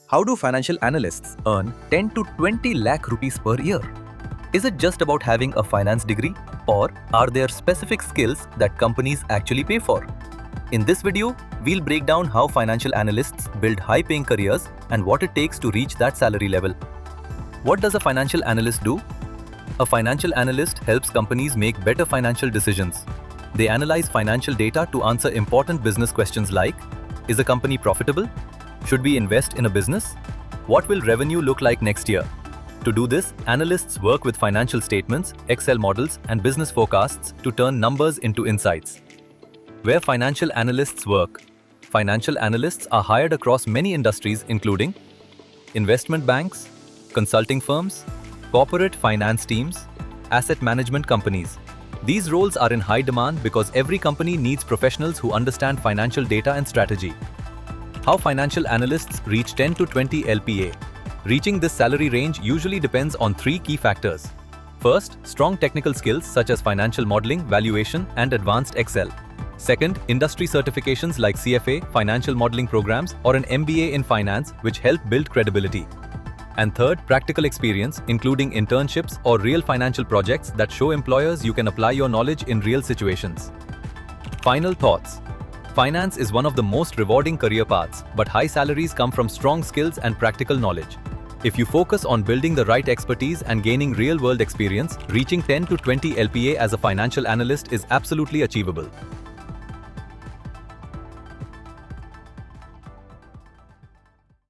How do financial analysts earn 10 to 20 lakh rupees per year? Is it just about having a finance degree, or are there specific skills that companies actually pay for? In this video, we'll break down how financial analysts build high-paying careers and what it takes to reach that salary level. What does a financial analyst do? A financial analyst helps companies make better financial decisions. They analyze financial data to answer important business questions like, is a company profitable? Should we invest in a business? What will revenue look like next year? To do this, analysts work with financial statements, Excel models, and business forecasts to turn numbers into insights. Where financial analysts work. Financial analysts are hired across many industries including investment banks, consulting firms, corporate finance teams, asset management companies. These roles are in high demand because every company needs professionals who understand financial data and strategy. How financial analysts reach 10 to 20 LPA. Reaching this salary range usually depends on three key factors. First, strong technical skills such as financial modeling, valuation, and advanced Excel. Second, industry certifications like CFA, financial modeling programs, or an MBA in finance, which help build credibility. And third, practical experience, including internships or real financial projects that show employers you can apply your knowledge in real situations. Final thoughts. Finance is one of the most rewarding career paths, but high salaries come from strong skills and practical knowledge. If you focus on building the right expertise and gaining real-world experience, reaching 10 to 20 LPA as a financial analyst is absolutely achievable.